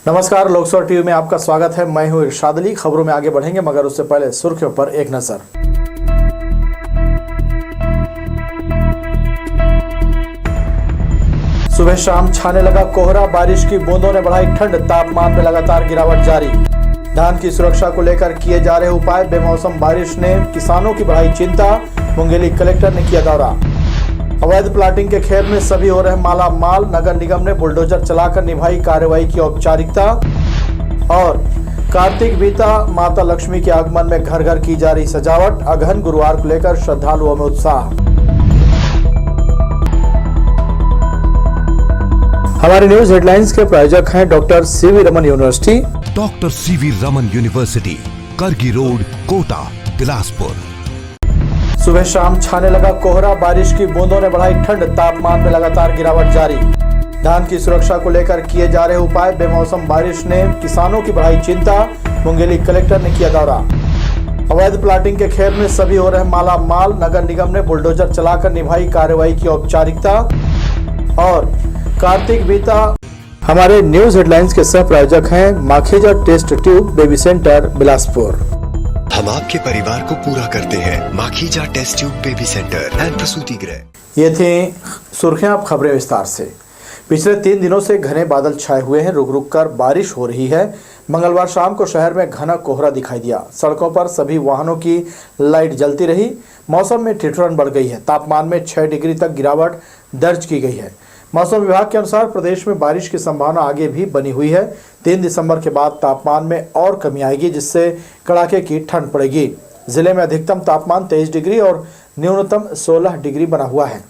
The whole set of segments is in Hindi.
नमस्कार, लोकसभा टीवी में आपका स्वागत है। मैं हूं इरशाद अली। खबरों में आगे बढ़ेंगे मगर उससे पहले सुर्खियों पर एक नजर। सुबह शाम छाने लगा कोहरा, बारिश की बूंदों ने बढ़ाई ठंड, तापमान में लगातार गिरावट जारी। धान की सुरक्षा को लेकर किए जा रहे उपाय, बेमौसम बारिश ने किसानों की बढ़ाई चिंता, मुंगेली कलेक्टर ने किया दौरा। अवैध प्लाटिंग के खेत में सभी हो रहे माला माल, नगर निगम ने बुलडोजर चलाकर निभाई कार्रवाई की औपचारिकता। और कार्तिक बीता, माता लक्ष्मी के आगमन में घर घर की जा रही सजावट, अगहन गुरुवार को लेकर श्रद्धालुओं में उत्साह। हमारे न्यूज हेडलाइंस के प्रायोजक हैं doctor C V Raman university. Doctor C V Raman university, Kargi road, Kota, Bilaspur. सुबह शाम छाने लगा कोहरा, बारिश की बूंदों ने बढ़ाई ठंड, तापमान में लगातार गिरावट जारी। धान की सुरक्षा को लेकर किए जा रहे उपाय, बेमौसम बारिश ने किसानों की बढ़ाई चिंता, मुंगेली कलेक्टर ने किया दौरा। अवैध प्लाटिंग के खेत में सभी हो रहे माला माल, नगर निगम ने बुलडोजर चलाकर निभाई कार्रवाई की औपचारिकता। और कार्तिक बीता। हमारे न्यूज हेडलाइंस के सह प्रायोजक हैं Makhija test tube baby centre, Bilaspur. हम आपके परिवार को पूरा करते हैं। Makhija test tube baby centre and प्रसूति गृह। ये थी सुर्खियां, अब खबरें विस्तार से। पिछले 3 दिनों से घने बादल छाए हुए हैं, रुक रुक कर बारिश हो रही है। मंगलवार शाम को शहर में घना कोहरा दिखाई दिया। सड़कों पर सभी वाहनों की लाइट जलती रही। मौसम में ठिठुरन बढ़ गई है। तापमान में 6 डिग्री तक गिरावट दर्ज की गई है। मौसम विभाग के अनुसार प्रदेश में बारिश की संभावना आगे भी बनी हुई है। 3 दिसंबर के बाद तापमान में और कमी आएगी, जिससे कड़ाके की ठंड पड़ेगी। जिले में अधिकतम तापमान 23 डिग्री और न्यूनतम 16 डिग्री बना हुआ है।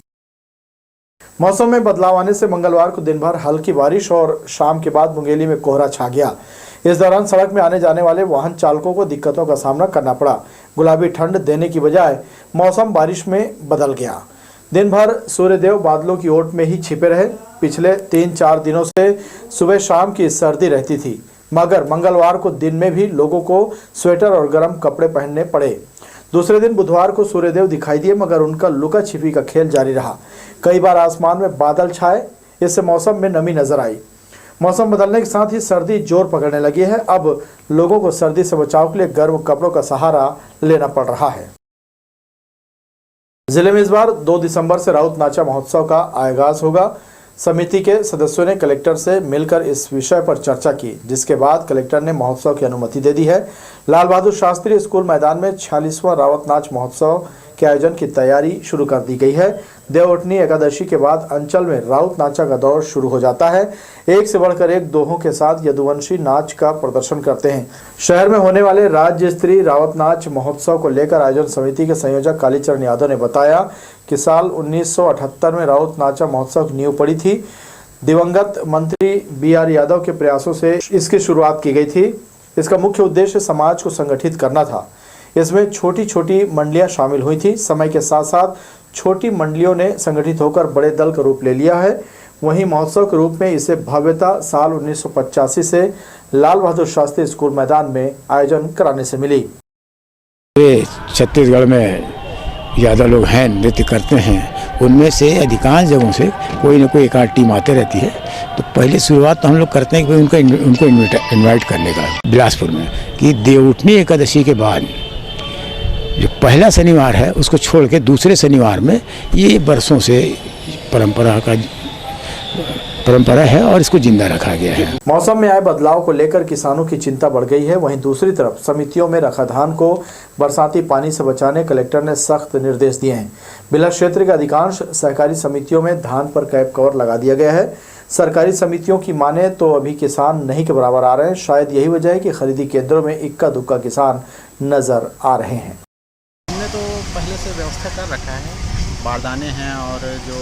मौसम में बदलाव आने से मंगलवार को दिन भर हल्की बारिश और शाम के बाद मुंगेली में कोहरा छा गया। इस दौरान सड़क में आने जाने वाले वाहन चालकों को दिक्कतों का सामना करना पड़ा। गुलाबी ठंड देने की बजाय मौसम बारिश में बदल गया। दिन भर सूर्यदेव बादलों की ओट में ही छिपे रहे। पिछले 3-4 दिनों से सुबह शाम की सर्दी रहती थी, मगर मंगलवार को दिन में भी लोगों को स्वेटर और गर्म कपड़े पहनने पड़े। दूसरे दिन बुधवार को सूर्यदेव दिखाई दिए, मगर उनका लुका छिपी का खेल जारी रहा। कई बार आसमान में बादल छाए, इससे मौसम में नमी नजर आई। मौसम बदलने के साथ ही सर्दी जोर पकड़ने लगी है। अब लोगों को सर्दी से बचाव के लिए गर्म कपड़ों का सहारा लेना पड़ रहा है। जिले में इस बार 2 दिसंबर से राउत नाचा महोत्सव का आगाज होगा। समिति के सदस्यों ने कलेक्टर से मिलकर इस विषय पर चर्चा की, जिसके बाद कलेक्टर ने महोत्सव की अनुमति दे दी है। लाल बहादुर शास्त्री स्कूल मैदान में 46वां रावत नाच महोत्सव के आयोजन की तैयारी शुरू कर दी गई है। देवउठनी एकादशी के बाद अंचल में राउत नाचा का दौर शुरू हो जाता है। एक से बढ़कर एक दोहों के साथ यदुवंशी नाच का प्रदर्शन करते हैं। शहर में होने वाले राज्य स्तरीय रावत नाच महोत्सव को लेकर आयोजन समिति के संयोजक कालीचरण यादव ने बताया कि साल 1978 में राउत नाचा महोत्सव की नींव पड़ी थी। दिवंगत मंत्री BR यादव के प्रयासों से इसकी शुरुआत की गई थी। इसका मुख्य उद्देश्य समाज को संगठित करना था। इसमें छोटी छोटी मंडलियां शामिल हुई थी। समय के साथ साथ छोटी मंडलियों ने संगठित होकर बड़े दल का रूप ले लिया है। वहीं महोत्सव के रूप में इसे भव्यता साल 1985 से लाल बहादुर शास्त्री स्कूल मैदान में आयोजन कराने से मिली। छत्तीसगढ़ में ज़्यादा लोग हैं, नृत्य करते हैं। उनमें से अधिकांश जगहों से कोई ना कोई एक आध टीम आते रहती है। तो पहले शुरुआत तो हम लोग करते हैं कि उनको इन्वाइट करने का बिलासपुर में, कि देवउठनी एकादशी के बाद जो पहला शनिवार है उसको छोड़ के दूसरे शनिवार में, ये बरसों से परंपरा है और इसको जिंदा रखा गया है। मौसम में आए बदलाव को लेकर किसानों की चिंता बढ़ गई है। वहीं दूसरी तरफ समितियों में रखा धान को बरसाती पानी से बचाने कलेक्टर ने सख्त निर्देश दिए हैं। बिला क्षेत्र के अधिकांश सहकारी समितियों में धान पर कैप कवर लगा दिया गया है। सरकारी समितियों की माने तो अभी किसान नहीं के बराबर आ रहे हैं। शायद यही वजह है कि खरीदी केंद्रों में इक्का दुक्का किसान नजर आ रहे हैं। हमने तो पहले से व्यवस्था कर रखा है। बारदाने हैं और जो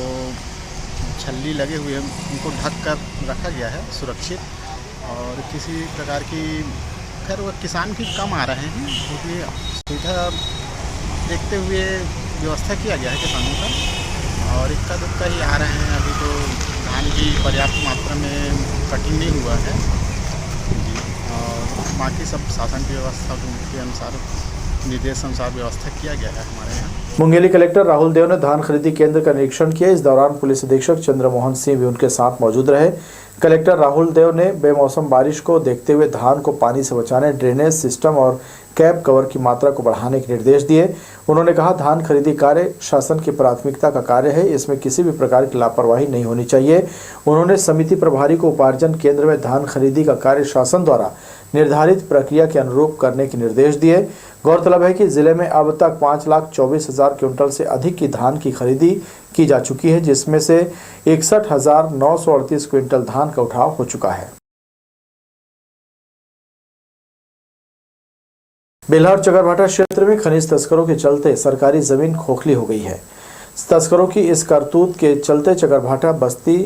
छल्ली लगे हुए हैं उनको ढक कर रखा गया है सुरक्षित। और किसी प्रकार की खैर वो किसान भी कम आ रहे हैं, क्योंकि सुविधा देखते हुए व्यवस्था किया गया है किसानों का। और इक्का दुक्का ही आ रहे हैं। अभी तो धान भी पर्याप्त मात्रा में कटिंग नहीं हुआ है जी। और बाकी सब शासन की व्यवस्था के अनुसार निर्देश अनुसार व्यवस्था किया गया है हमारे यहाँ। मुंगेली कलेक्टर राहुल देव ने धान खरीदी केंद्र का निरीक्षण किया। इस दौरान पुलिस अधीक्षक चंद्रमोहन सिंह भी उनके साथ मौजूद रहे। कलेक्टर राहुल देव ने बेमौसम बारिश को देखते हुए धान को पानी से बचाने ड्रेनेज सिस्टम और कैप कवर की मात्रा को बढ़ाने के निर्देश दिए। उन्होंने कहा, धान खरीदी कार्य शासन की प्राथमिकता का कार्य है, इसमें किसी भी प्रकार की लापरवाही नहीं होनी चाहिए। उन्होंने समिति प्रभारी को उपार्जन केंद्र में धान खरीदी का कार्य शासन द्वारा निर्धारित प्रक्रिया के अनुरूप करने के निर्देश दिए। गौरतलब है कि जिले में अब तक 5,24,000 क्विंटल से अधिक की धान की खरीदी की जा चुकी है, जिसमें से 61,938 क्विंटल धान का उठाव हो चुका है। बेलहर चकरभाटा क्षेत्र में खनिज तस्करों के चलते सरकारी जमीन खोखली हो गई है। तस्करों की इस करतूत के चलते चकरभाटा, बस्ती,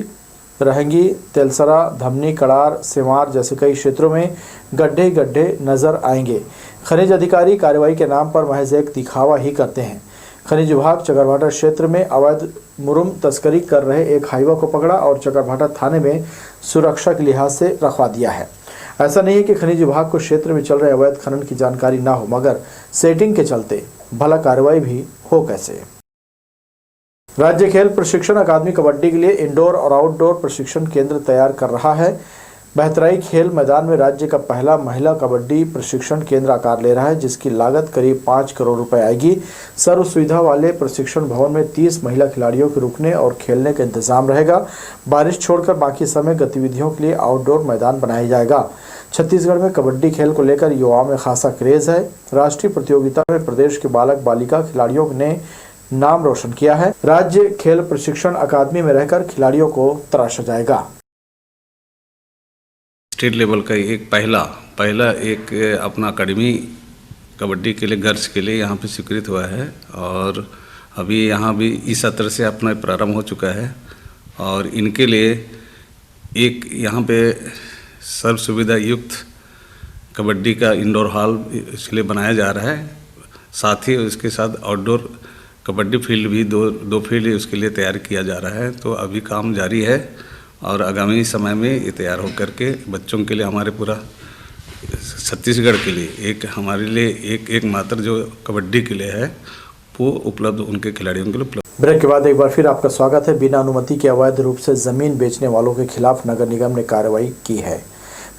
रहंगी, तेलसरा, धमनी, कड़ार, सिमार जैसे कई क्षेत्रों में गड्ढे गड्ढे नजर आएंगे। खनिज अधिकारी कार्रवाई के नाम पर महज एक दिखावा ही करते हैं। खनिज विभाग चकरभाटा क्षेत्र में अवैध मुरुम तस्करी कर रहे एक हाईवा को पकड़ा और चकरभाटा थाने में सुरक्षा के लिहाज से रखवा दिया है। ऐसा नहीं है कि खनिज विभाग को क्षेत्र में चल रहे अवैध खनन की जानकारी ना हो, मगर सेटिंग के चलते भला कार्रवाई भी हो कैसे। राज्य खेल प्रशिक्षण अकादमी कबड्डी के लिए इंडोर और आउटडोर प्रशिक्षण केंद्र तैयार कर रहा है। बहतराई खेल मैदान में राज्य का पहला महिला कबड्डी प्रशिक्षण केंद्र आकार ले रहा है, जिसकी लागत करीब 5 करोड़ रुपए आएगी। सर्व सुविधा वाले प्रशिक्षण भवन में 30 महिला खिलाड़ियों के रुकने और खेलने का इंतजाम रहेगा। बारिश छोड़कर बाकी समय गतिविधियों के लिए आउटडोर मैदान बनाया जाएगा। छत्तीसगढ़ में कबड्डी खेल को लेकर युवाओं में खासा क्रेज है। राष्ट्रीय प्रतियोगिता में प्रदेश के बालक बालिका खिलाड़ियों ने नाम रोशन किया है। राज्य खेल प्रशिक्षण अकादमी में रहकर खिलाड़ियों को तराशा जाएगा। स्टेट लेवल का एक पहला एक अपना अकेडमी कबड्डी के लिए गर्ल्स के लिए यहाँ पे स्वीकृत हुआ है और अभी यहाँ भी इस सत्र से अपना प्रारंभ हो चुका है और इनके लिए एक यहाँ पे सर्व सुविधा युक्त कबड्डी का इंडोर हॉल इसके लिए बनाया जा रहा है। साथ ही उसके साथ आउटडोर कबड्डी फील्ड भी दो फील्ड उसके लिए तैयार किया जा रहा है। तो अभी काम जारी है और आगामी समय में ये तैयार होकर के बच्चों के लिए हमारे पूरा छत्तीसगढ़ के लिए एक हमारे लिए एक मात्र जो कबड्डी के लिए है वो उपलब्ध उनके खिलाड़ियों के लिए उपलब्ध। ब्रेक के बाद एक बार फिर आपका स्वागत है। बिना अनुमति के अवैध रूप से जमीन बेचने वालों के खिलाफ नगर निगम ने कार्रवाई की है।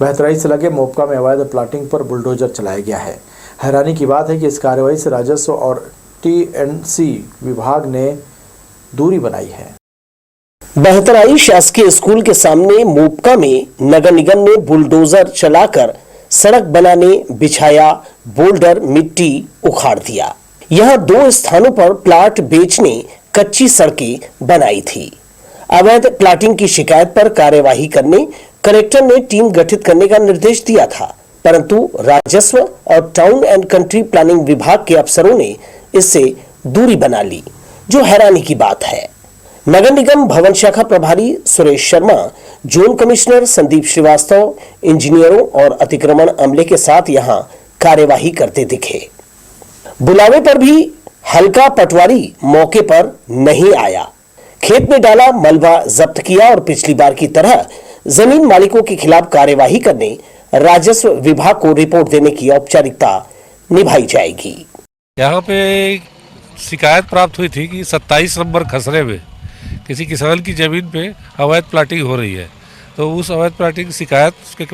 बहतराई से लगे मोपका में अवैध प्लाटिंग पर बुलडोजर चलाया गया है। हैरानी की बात है कि इस कार्रवाई से राजस्व और टीएनसी विभाग ने दूरी बनाई है। बहतराई शासकीय स्कूल के सामने मोपका में नगर निगम ने बुलडोजर चलाकर सड़क बनाने बिछाया, बोल्डर मिट्टी उखाड़ दिया। यहां 2 स्थानों पर प्लाट बेचने कच्ची सड़कें बनाई थी। अवैध प्लाटिंग की शिकायत पर कार्यवाही करने कलेक्टर ने टीम गठित करने का निर्देश दिया था, परंतु राजस्व और टाउन एंड कंट्री प्लानिंग विभाग के अफसरों ने इससे दूरी बना ली, जो हैरानी की बात है। नगर निगम भवन शाखा प्रभारी सुरेश शर्मा, जोन कमिश्नर संदीप श्रीवास्तव, इंजीनियरों और अतिक्रमण अमले के साथ यहां कार्यवाही करते दिखे। बुलावे पर भी हल्का पटवारी मौके पर नहीं आया। खेत में डाला मलबा जब्त किया और पिछली बार की तरह जमीन मालिकों के खिलाफ कार्यवाही करने राजस्व विभाग को रिपोर्ट देने की औपचारिकता निभाई जाएगी। यहाँ पे शिकायत प्राप्त हुई थी कि 27 नंबर खसरे में किसी किसान की ज़मीन पे अवैध प्लाटिंग हो रही है, तो उस अवैध प्लाटिंग शिकायत उसके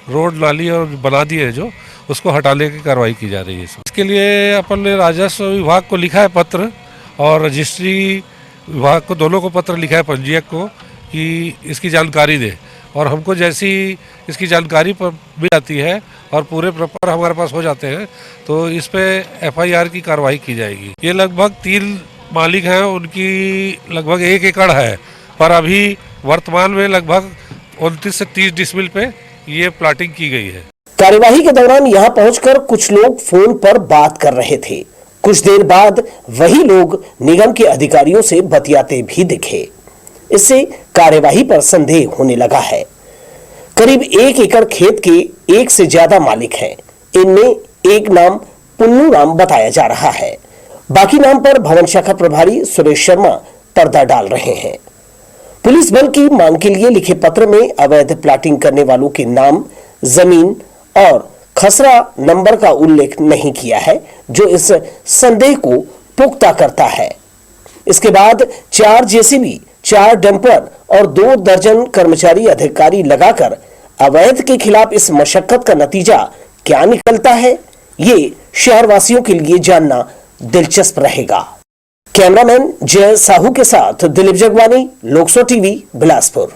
रोड नाली और बना दिए है जो उसको हटाने की कार्रवाई की जा रही है। इसके लिए अपन ने राजस्व विभाग को लिखा है पत्र और रजिस्ट्री विभाग को, दोनों को पत्र लिखा है पंजीयक को कि इसकी जानकारी दे, और हमको जैसी इसकी जानकारी पर मिल जाती है और पूरे प्रॉपर हमारे पास हो जाते हैं तो इस पे FIR की कार्रवाई की जाएगी। ये लगभग 3 मालिक हैं, उनकी लगभग 1 एकड़ है, पर अभी वर्तमान में लगभग 29 से 30 डिसमिल पे ये प्लाटिंग की गई है। कार्यवाही के दौरान यहां पहुंचकर कुछ लोग फोन पर बात कर रहे थे। कुछ देर बाद वही लोग निगम के अधिकारियों से बतियाते भी दिखे। इससे कार्यवाही पर संदेह होने लगा है। करीब 1 एकड़ खेत के 1 से ज्यादा मालिक हैं। इनमें एक नाम पुन्नू नाम बताया जा रहा है, बाकी नाम पर भवन शाखा प्रभारी सुरेश शर्मा पर्दा डाल रहे हैं। पुलिस बल की मांग के लिए लिखे पत्र में अवैध प्लाटिंग करने वालों के नाम, जमीन और खसरा नंबर का उल्लेख नहीं किया है, जो इस संदेह को पुख्ता करता है। इसके बाद 4 JCB 4 डंपर और 2 दर्जन कर्मचारी अधिकारी लगाकर अवैध के खिलाफ इस मशक्कत का नतीजा क्या निकलता है, ये शहरवासियों के लिए जानना दिलचस्प रहेगा। कैमरामैन जय साहू के साथ दिलीप जगवानी, लोकसो TV, Bilaspur.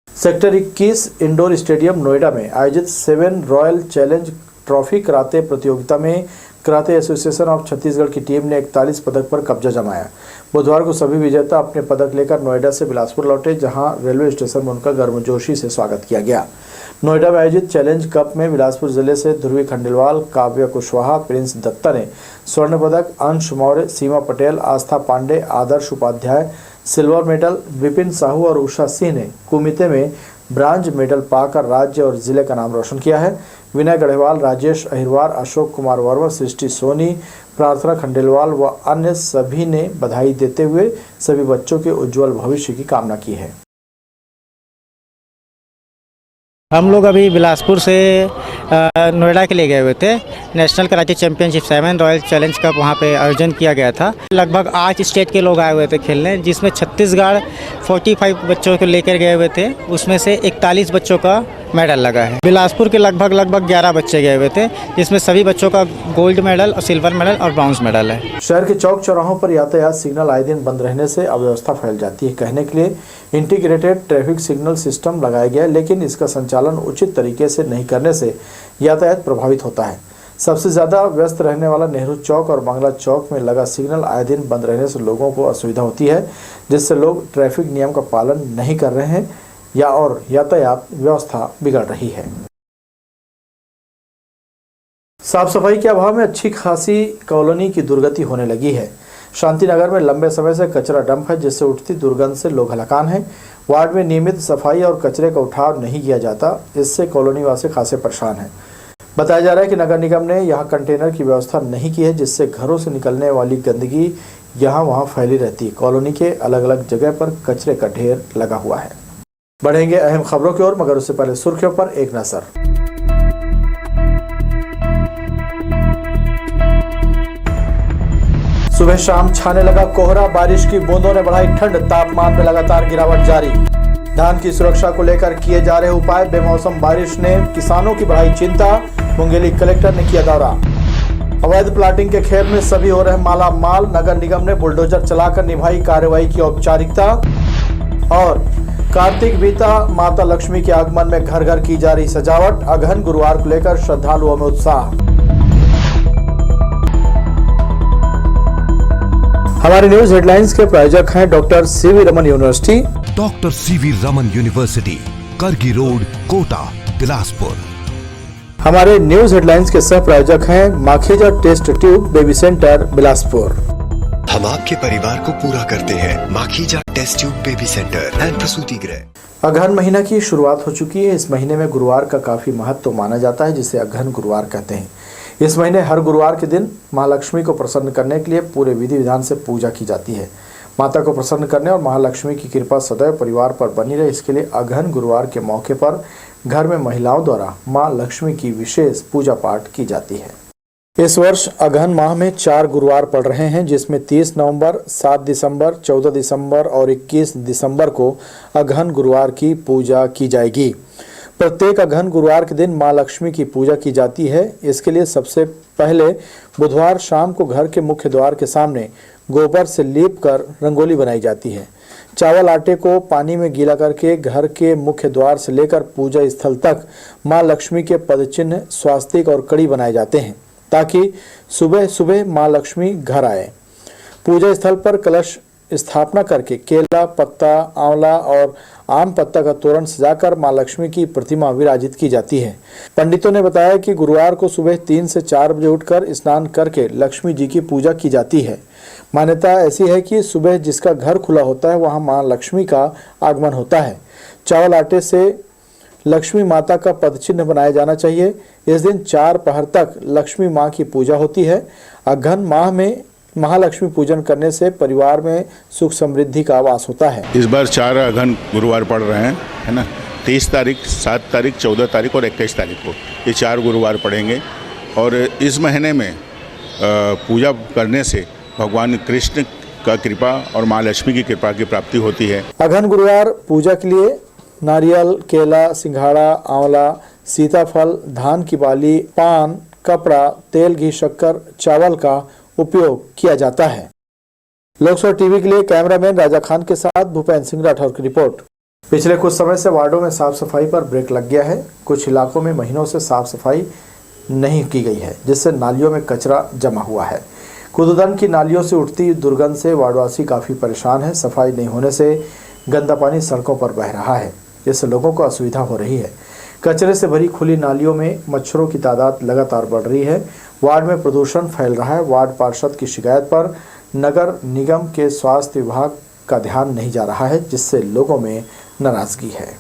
Sector 21 indoor stadium Noida में आयोजित 7 रॉयल चैलेंज ट्रॉफी कराते प्रतियोगिता में कराते एसोसिएशन ऑफ छत्तीसगढ़ की टीम ने 41 पदक पर कब्जा जमाया। बुधवार को सभी विजेता अपने पदक लेकर नोएडा से बिलासपुर लौटे, जहां रेलवे स्टेशन में उनका गर्मजोशी से स्वागत किया गया। नोएडा में आयोजित चैलेंज कप में बिलासपुर जिले से ध्रुवी खंडेलवाल, काव्य कुशवाहा, प्रिंस दत्ता ने स्वर्ण पदक, अंश मौर्य, सीमा पटेल, आस्था पांडे, आदर्श उपाध्याय सिल्वर मेडल, विपिन साहू और उषा सिंह ने कुमिते में ब्रांज मेडल पाकर राज्य और जिले का नाम रोशन किया है। विनय गढ़वाल, राजेश अहिरवार, अशोक कुमार वर्मा, सृष्टि सोनी, प्रार्थना खंडेलवाल व अन्य सभी ने बधाई देते हुए सभी बच्चों के उज्जवल भविष्य की कामना की है। हम लोग अभी बिलासपुर से नोएडा के लिए गए हुए थे। National karate championship 7 royal challenge cup वहाँ पे आयोजन किया गया था। लगभग 8 स्टेट के लोग आए हुए थे खेलने, जिसमें छत्तीसगढ़ 45 बच्चों को लेकर गए हुए थे, उसमें से 41 बच्चों का मेडल लगा है। बिलासपुर के लगभग 11 बच्चे गए हुए थे, जिसमें सभी बच्चों का गोल्ड मेडल और सिल्वर मेडल और ब्रॉन्ज मेडल है। शहर के चौक चौराहों पर यातायात सिग्नल आए दिन बंद रहने से अव्यवस्था फैल जाती है। कहने के लिए इंटीग्रेटेड ट्रैफिक सिग्नल सिस्टम लगाया गया, लेकिन इसका संचालन उचित तरीके से नहीं करने से यातायात प्रभावित होता है। सबसे ज़्यादा व्यस्त रहने वाला नेहरू चौक और बांग्ला चौक में लगा सिग्नल आए दिन बंद रहने से लोगों को असुविधा होती है, जिससे लोग ट्रैफिक नियम का पालन नहीं कर रहे हैं या और यातायात व्यवस्था बिगड़ रही है। साफ सफाई के अभाव में अच्छी खासी कॉलोनी की दुर्गति होने लगी है। शांतिनगर में लंबे समय से कचरा डंप है, जिससे उठती दुर्गंध से लोग हलाकान हैं। वार्ड में नियमित सफाई और कचरे का उठाव नहीं किया जाता, इससे कॉलोनी वासी खासे परेशान हैं। बताया जा रहा है कि नगर निगम ने यहां कंटेनर की व्यवस्था नहीं की है, जिससे घरों से निकलने वाली गंदगी यहां वहां फैली रहती है। कॉलोनी के अलग अलग जगह पर कचरे का ढेर लगा हुआ है। बढ़ेंगे अहम खबरों की ओर, मगर उससे पहले सुर्खियों पर एक नजर। सुबह शाम छाने लगा कोहरा, बारिश की बूंदों ने बढ़ाई ठंड, तापमान में लगातार गिरावट जारी। धान की सुरक्षा को लेकर किए जा रहे उपाय, बेमौसम बारिश ने किसानों की बढ़ाई चिंता, मुंगेली कलेक्टर ने किया दौरा। अवैध प्लाटिंग के खेत में सभी हो रहे माला माल, नगर निगम ने बुलडोजर चलाकर निभाई कार्रवाई की औपचारिकता। और कार्तिक बीता, माता लक्ष्मी के आगमन में घर घर की जा रही सजावट, अगहन गुरुवार को लेकर श्रद्धालुओं में उत्साह। हमारे न्यूज हेडलाइंस के प्रायोजक हैं doctor C V Raman university. Doctor C V Raman university, Kargi road, Kota, Bilaspur. हमारे न्यूज हेडलाइंस के सह प्रायोजक हैं Makhija test tube baby centre, Bilaspur. हम आपके परिवार को पूरा करते हैं। Makhija test tube baby centre and प्रसूति गृह। अगहन महीना की शुरुआत हो चुकी है। इस महीने में गुरुवार का काफी महत्व माना जाता है, जिसे अगहन गुरुवार कहते हैं। इस महीने हर गुरुवार के दिन माँ लक्ष्मी को प्रसन्न करने के लिए पूरे विधि विधान से पूजा की जाती है। माता को प्रसन्न करने और महालक्ष्मी की कृपा सदैव परिवार पर बनी रहे, इसके लिए अगहन गुरुवार के मौके पर घर में महिलाओं द्वारा माँ लक्ष्मी की विशेष पूजा पाठ की जाती है। इस वर्ष अगहन माह में 4 गुरुवार पड़ रहे हैं, जिसमें 30 नवंबर, 7 दिसंबर, 14 दिसंबर और 21 दिसंबर को अगहन गुरुवार की पूजा की जाएगी। प्रत्येक अगहन गुरुवार के दिन माँ लक्ष्मी की पूजा की जाती है। इसके लिए सबसे पहले बुधवार शाम को घर के मुख्य द्वार के सामने गोबर से लीप कर रंगोली बनाई जाती है। चावल आटे को पानी में गीला करके घर के मुख्य द्वार से लेकर पूजा स्थल तक माँ लक्ष्मी के पदचिन्ह, स्वास्तिक और कड़ी बनाए जाते हैं, ताकि सुबह सुबह माँ लक्ष्मी घर आए। पूजा स्थल पर कलश स्थापना करके केला, पत्ता, आंवला और आम पत्ता का तोरण सजाकर माँ लक्ष्मी की प्रतिमा विराजित की जाती है। पंडितों ने बताया कि गुरुवार को सुबह 3 से 4 बजे उठकर स्नान करके लक्ष्मी जी की पूजा की जाती है। मान्यता ऐसी है कि सुबह जिसका घर खुला होता है वहाँ माँ लक्ष्मी का आगमन होता है। चावल आटे से लक्ष्मी माता का पदचिन्ह बनाया जाना चाहिए। इस दिन 4 पहर तक लक्ष्मी माँ की पूजा होती है। अगहन माह में महालक्ष्मी पूजन करने से परिवार में सुख समृद्धि का आवास होता है। इस बार 4 अगहन गुरुवार पड़ रहे हैं, है ना। 30 तारीख, 7 तारीख, 14 तारीख और 21 तारीख को ये 4 गुरुवार पड़ेंगे। और इस महीने में पूजा करने से भगवान कृष्ण का कृपा और माँ लक्ष्मी की कृपा की प्राप्ति होती है। अघन गुरुवार पूजा के लिए नारियल, केला, सिंघाड़ा, आंवला, सीताफल, धान की बाली, पान, कपड़ा, तेल, घी, शक्कर, चावल का उपयोग किया जाता है। लोकसभा टीवी के लिए कैमरामैन राजा खान के साथ भूपेंद्र सिंह राठौर की रिपोर्ट। पिछले कुछ समय से वार्डों में साफ सफाई पर ब्रेक लग गया है। कुछ इलाकों में महीनों से साफ सफाई नहीं की गई है, जिससे नालियों में कचरा जमा हुआ है। कुदुदन की नालियों से उठती दुर्गंध से वार्डवासी काफ़ी परेशान है। सफाई नहीं होने से गंदा पानी सड़कों पर बह रहा है, जिससे लोगों को असुविधा हो रही है। कचरे से भरी खुली नालियों में मच्छरों की तादाद लगातार बढ़ रही है। वार्ड में प्रदूषण फैल रहा है। वार्ड पार्षद की शिकायत पर नगर निगम के स्वास्थ्य विभाग का ध्यान नहीं जा रहा है, जिससे लोगों में नाराजगी है।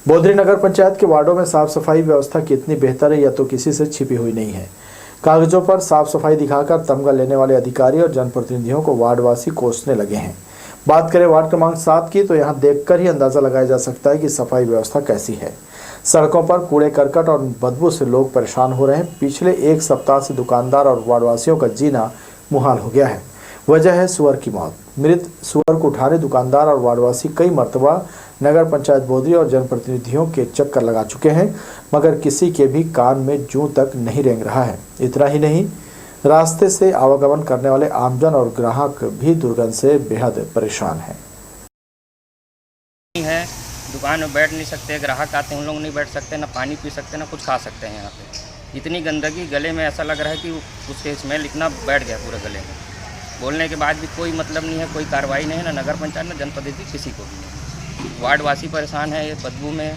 बोदरी नगर पंचायत के वार्डों में साफ सफाई व्यवस्था कितनी बेहतर है, यह तो किसी से छिपी हुई नहीं है। कागजों पर साफ सफाई दिखाकर तमगा लेने वाले अधिकारी और जनप्रतिनिधियों को वार्डवासी कोसने लगे हैं। बात करें वार्ड क्रमांक 7 की, तो यहाँ देखकर ही अंदाजा लगाया जा सकता है कि सफाई व्यवस्था कैसी है। सड़कों पर कूड़े करकट और बदबू से लोग परेशान हो रहे हैं। पिछले एक सप्ताह से दुकानदार और वार्डवासियों का जीना मुहाल हो गया है। वजह है सुअर की मौत। मृत सुअर को उठाने दुकानदार और वार्डवासी कई मर्तबा नगर पंचायत बोदरी और जनप्रतिनिधियों के चक्कर लगा चुके हैं, मगर किसी के भी कान में जूं तक नहीं रेंग रहा है। इतना ही नहीं, रास्ते से आवागमन करने वाले आमजन और ग्राहक भी दुर्गंध से बेहद परेशान हैं। दुकान में बैठ नहीं सकते, ग्राहक आते हैं उन लोग नहीं बैठ सकते, ना पानी पी सकते, ना कुछ खा सकते हैं। यहाँ पे इतनी गंदगी, गले में ऐसा लग रहा है कि उसके स्मेल इतना बैठ गया पूरे गले में। बोलने के बाद भी कोई मतलब नहीं है, कोई कार्रवाई नहीं है, ना नगर पंचायत ना जनप्रतिनिधि किसी को भी नहीं। वार्डवासी परेशान है ये बदबू में।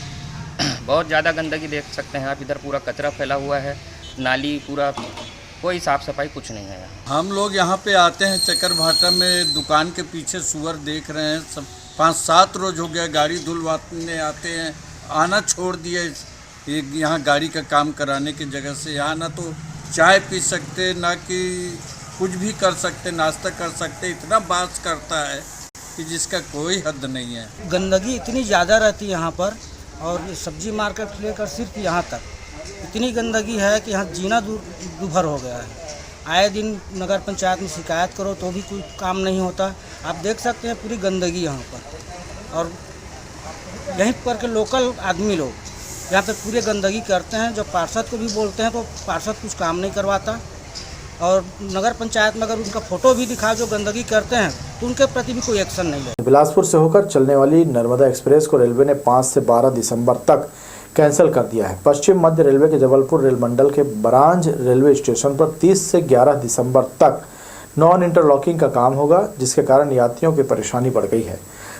बहुत ज़्यादा गंदगी देख सकते हैं आप, इधर पूरा कचरा फैला हुआ है, नाली पूरा, कोई साफ़ सफाई कुछ नहीं है। हम लोग यहाँ पे आते हैं चक्कर भाटा में, दुकान के पीछे सुअर देख रहे हैं। सब 5-7 रोज हो गया गाड़ी धुलवाने आते हैं, आना छोड़ दिए। यहाँ गाड़ी का काम कराने की जगह से यहाँ ना तो चाय पी सकते, ना कि कुछ भी कर सकते, नाश्ता कर सकते। इतना बास करता है कि जिसका कोई हद नहीं है। गंदगी इतनी ज़्यादा रहती है यहाँ पर, और ये सब्जी मार्केट से लेकर सिर्फ यहाँ तक इतनी गंदगी है कि यहाँ जीना दूभर हो गया है। आए दिन नगर पंचायत में शिकायत करो तो भी कोई काम नहीं होता। आप देख सकते हैं पूरी गंदगी यहाँ पर, और यहीं पर के लोकल आदमी लोग यहाँ पे पूरी गंदगी करते हैं। जब पार्षद को भी बोलते हैं तो पार्षद कुछ काम नहीं करवाता, और नगर पंचायत में अगर उनका फोटो भी दिखा जो गंदगी करते हैं तो उनके प्रति भी कोई एक्शन नहीं है। बिलासपुर से होकर चलने वाली नर्मदा एक्सप्रेस को रेलवे ने 5 से 12 दिसंबर तक कैंसिल कर दिया है। पश्चिम मध्य रेलवे के जबलपुर रेल मंडल के बरांज रेलवे स्टेशन पर 30 से 11 दिसंबर तक नॉन इंटरलॉकिंग का काम होगा, जिसके कारण यात्रियों की परेशानी बढ़ गई है।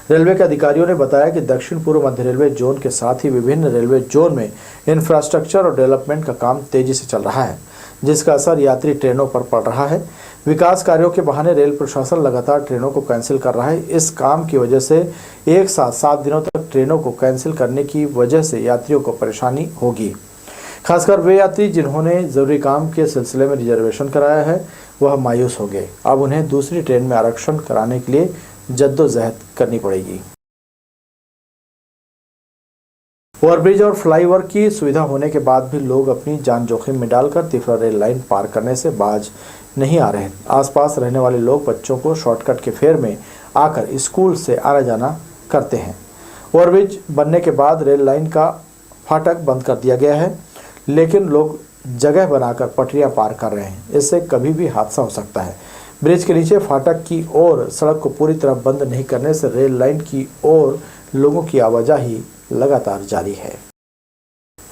रेलवे के अधिकारियों ने बताया कि दक्षिण पूर्व मध्य रेलवे जोन के साथ ही विभिन्न रेलवे जोन में इंफ्रास्ट्रक्चर और डेवलपमेंट का काम तेजी से चल रहा है, जिसका असर यात्री ट्रेनों पर पड़ रहा है। विकास कार्यों के बहाने रेल प्रशासन लगातार ट्रेनों को कैंसिल कर रहा है। इस काम की वजह से एक साथ 7 दिनों तक ट्रेनों को कैंसिल करने की वजह से यात्रियों को परेशानी होगी। खासकर वे यात्री जिन्होंने जरूरी काम के सिलसिले में रिजर्वेशन कराया है, वह मायूस हो गए। अब उन्हें दूसरी ट्रेन में आरक्षण कराने के लिए जद्दोजहद करनी पड़ेगी। ओवरब्रिज और फ्लाईओवर की सुविधा होने के बाद भी लोग अपनी जान जोखिम में डालकर तिफरा रेल लाइन पार करने से बाज नहीं आ रहे। आसपास रहने वाले लोग बच्चों को शॉर्टकट के फेर में आकर स्कूल से आना जाना करते हैं। ओवरब्रिज बनने के बाद रेल लाइन का फाटक बंद कर दिया गया है, लेकिन लोग जगह बनाकर पटरियां पार कर रहे हैं। इससे कभी भी हादसा हो सकता है। ब्रिज के नीचे फाटक की ओर सड़क को पूरी तरह बंद नहीं करने से रेल लाइन की ओर लोगों की आवाजाही लगातार जारी है।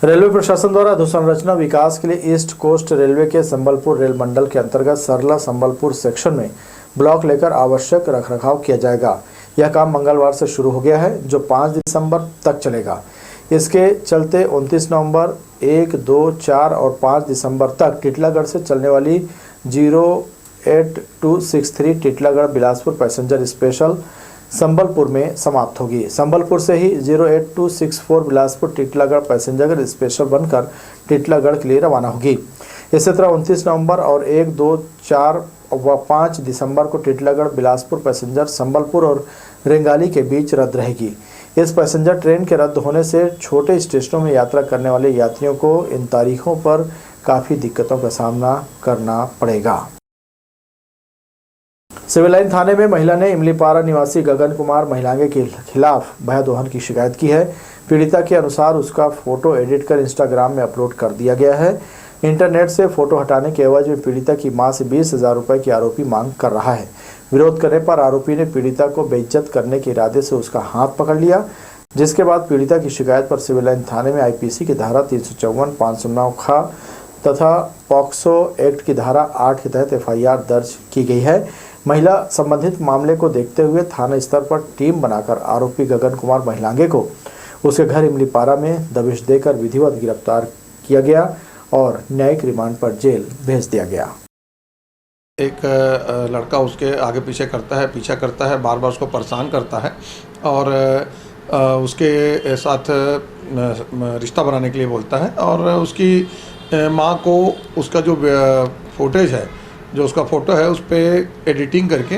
रेलवे प्रशासन द्वारा अधोसंरचना विकास के लिए ईस्ट कोस्ट रेलवे के संबलपुर रेल मंडल के अंतर्गत सरला संबलपुर सेक्शन में ब्लॉक लेकर आवश्यक रखरखाव किया जाएगा। यह काम मंगलवार से शुरू हो गया है, जो 5 दिसंबर तक चलेगा। इसके चलते 29 नवंबर, 1, 2, 4 और 5 दिसंबर तक टिटलागढ़ से चलने वाली 08263 टिटलागढ़ बिलासपुर पैसेंजर स्पेशल संबलपुर में समाप्त होगी। संबलपुर से ही 08264 बिलासपुर टिटलागढ़ पैसेंजर स्पेशल बनकर टिटलागढ़ के लिए रवाना होगी। इसी तरह 29 नवंबर और 1, 2, 4 व 5 दिसंबर को टिटलागढ़ बिलासपुर पैसेंजर संबलपुर और रेंगाली के बीच रद्द रहेगी। इस पैसेंजर ट्रेन के रद्द होने से छोटे स्टेशनों में यात्रा करने वाले यात्रियों को इन तारीखों पर काफ़ी दिक्कतों का सामना करना पड़ेगा। सिविल लाइन थाने में महिला ने इमलीपारा निवासी गगन कुमार महिलांगे के खिलाफ भय दोहन की शिकायत की है। पीड़िता के अनुसार उसका फोटो एडिट कर इंस्टाग्राम में अपलोड कर दिया गया है। इंटरनेट से फोटो हटाने के एवज में पीड़िता की मां से 20,000 रुपए की आरोपी मांग कर रहा है। विरोध करने पर आरोपी ने पीड़िता को बेइज्जत करने के इरादे से उसका हाथ पकड़ लिया, जिसके बाद पीड़िता की शिकायत पर सिविल लाइन थाने में आईपीसी की धारा 354, 509 ख तथा पॉक्सो एक्ट की धारा 8 के तहत एफआईआर दर्ज की गई है। महिला संबंधित मामले को देखते हुए थाना स्तर पर टीम बनाकर आरोपी गगन कुमार महिलांगे को उसके घर इमलीपारा में दबिश देकर विधिवत गिरफ्तार किया गया और न्यायिक रिमांड पर जेल भेज दिया गया। एक लड़का उसके आगे पीछे करता है, पीछा करता है, बार बार उसको परेशान करता है और उसके साथ रिश्ता बनाने के लिए बोलता है और उसकी माँ को उसका जो फुटेज है, जो उसका फ़ोटो है, उस पर एडिटिंग करके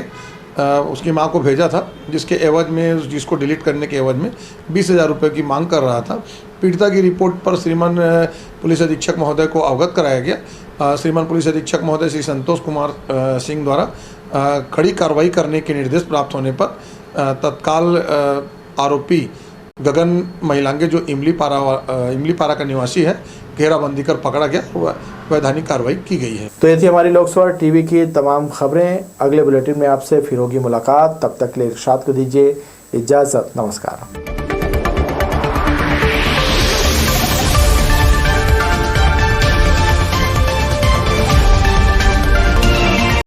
उसकी माँ को भेजा था, जिसके एवज में, जिसको डिलीट करने के एवज में 20,000 रुपये की मांग कर रहा था। पीड़िता की रिपोर्ट पर श्रीमान पुलिस अधीक्षक महोदय को अवगत कराया गया। श्रीमान पुलिस अधीक्षक महोदय श्री संतोष कुमार सिंह द्वारा कड़ी कार्रवाई करने के निर्देश प्राप्त होने पर तत्काल आरोपी गगन महिलांगे जो इमलीपारा का निवासी है, घेराबंदी कर पकड़ा गया, वैधानिक कार्रवाई की गई है। तो ये थी हमारी लोकसभा टीवी की तमाम खबरें। अगले बुलेटिन में आपसे फिर होगी मुलाकात। तब तक के लिए इरशाद को दीजिए इजाज़त। नमस्कार।